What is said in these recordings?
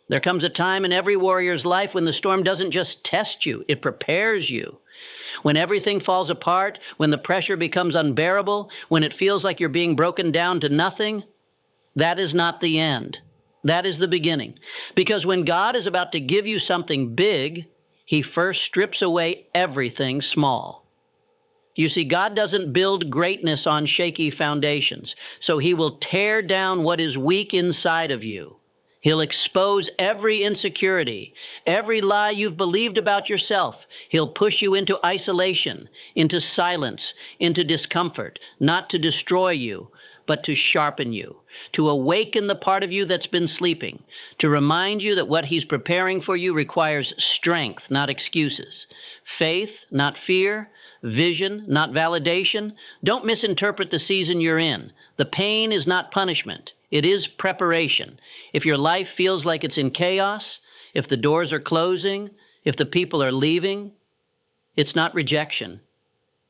There comes a time in every warrior's life when the storm doesn't just test you, it prepares you. When everything falls apart, when the pressure becomes unbearable, when it feels like you're being broken down to nothing, that is not the end. That is the beginning. Because when God is about to give you something big, he first strips away everything small. You see, God doesn't build greatness on shaky foundations, so he will tear down what is weak inside of you. He'll expose every insecurity, every lie you've believed about yourself. He'll push you into isolation, into silence, into discomfort, not to destroy you, but to sharpen you, to awaken the part of you that's been sleeping, to remind you that what he's preparing for you requires strength, not excuses, faith, not fear, vision, not validation. Don't misinterpret the season you're in. The pain is not punishment. It is preparation. If your life feels like it's in chaos, if the doors are closing, if the people are leaving, it's not rejection.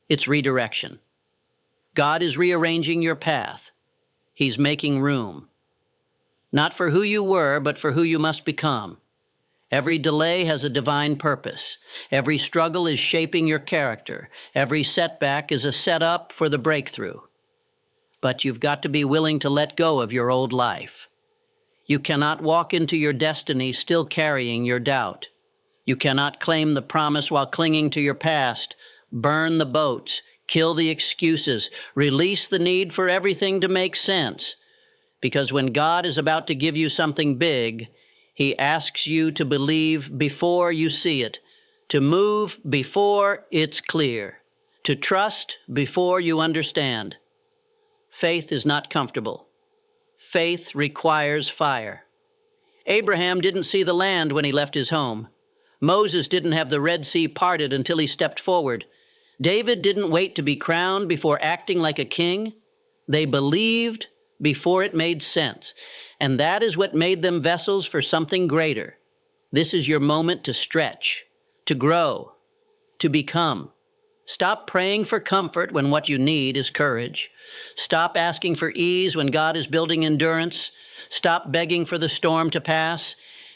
It's redirection. God is rearranging your path. He's making room. Not for who you were, but for who you must become. Every delay has a divine purpose. Every struggle is shaping your character. Every setback is a setup for the breakthrough. But you've got to be willing to let go of your old life. You cannot walk into your destiny still carrying your doubt. You cannot claim the promise while clinging to your past. Burn the boats. Kill the excuses. Release the need for everything to make sense. Because when God is about to give you something big, he asks you to believe before you see it, to move before it's clear, to trust before you understand. Faith is not comfortable. Faith requires fire. Abraham didn't see the land when he left his home. Moses didn't have the Red Sea parted until he stepped forward. David didn't wait to be crowned before acting like a king. They believed before it made sense. And that is what made them vessels for something greater. This is your moment to stretch, to grow, to become. Stop praying for comfort when what you need is courage. Stop asking for ease when God is building endurance. Stop begging for the storm to pass,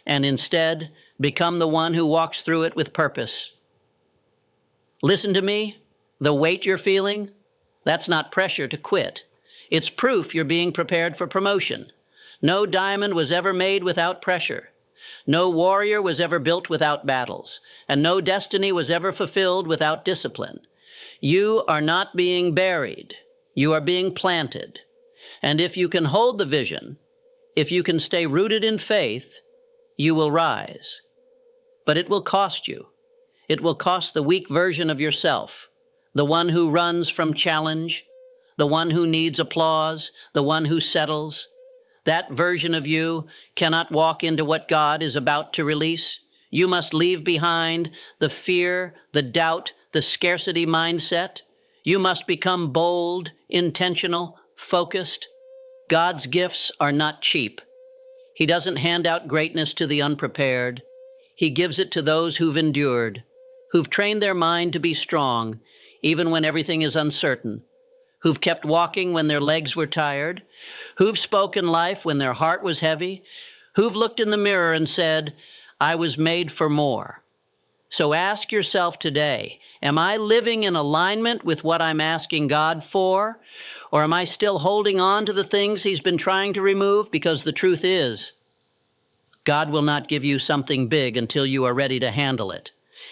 and instead become the one who walks through it with purpose. Listen to me. The weight you're feeling, that's not pressure to quit. It's proof you're being prepared for promotion. No diamond was ever made without pressure. No warrior was ever built without battles, and no destiny was ever fulfilled without discipline. You are not being buried. You are being planted. And if you can hold the vision, if you can stay rooted in faith, you will rise. But it will cost you. It will cost the weak version of yourself, the one who runs from challenge, the one who needs applause, the one who settles. That version of you cannot walk into what God is about to release. You must leave behind the fear, the doubt, the scarcity mindset. You must become bold, intentional, focused. God's gifts are not cheap. He doesn't hand out greatness to the unprepared. He gives it to those who've endured, who've trained their mind to be strong, even when everything is uncertain, who've kept walking when their legs were tired, who've spoken life when their heart was heavy, who've looked in the mirror and said, I was made for more. So ask yourself today, am I living in alignment with what I'm asking God for? Or am I still holding on to the things he's been trying to remove? Because the truth is, God will not give you something big until you are ready to handle it.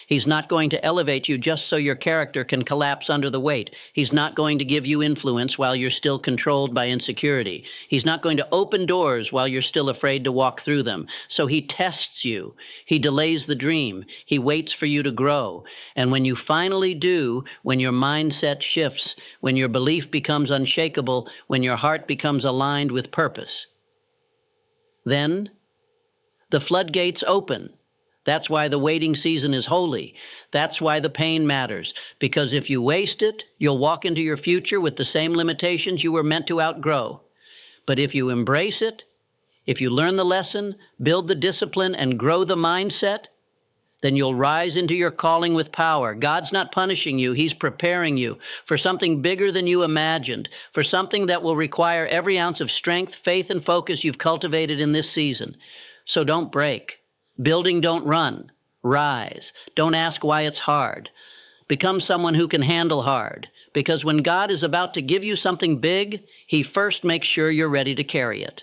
He's not going to elevate you just so your character can collapse under the weight. He's not going to give you influence while you're still controlled by insecurity. He's not going to open doors while you're still afraid to walk through them. So he tests you. He delays the dream. He waits for you to grow. And when you finally do, when your mindset shifts, when your belief becomes unshakable, when your heart becomes aligned with purpose, then the floodgates open. That's why the waiting season is holy. That's why the pain matters. Because if you waste it, you'll walk into your future with the same limitations you were meant to outgrow. But if you embrace it, if you learn the lesson, build the discipline, and grow the mindset, then you'll rise into your calling with power. God's not punishing you. He's preparing you for something bigger than you imagined, for something that will require every ounce of strength, faith, and focus you've cultivated in this season. So don't break. Building, don't run. Rise. Don't ask why it's hard. Become someone who can handle hard. Because when God is about to give you something big, He first makes sure you're ready to carry it.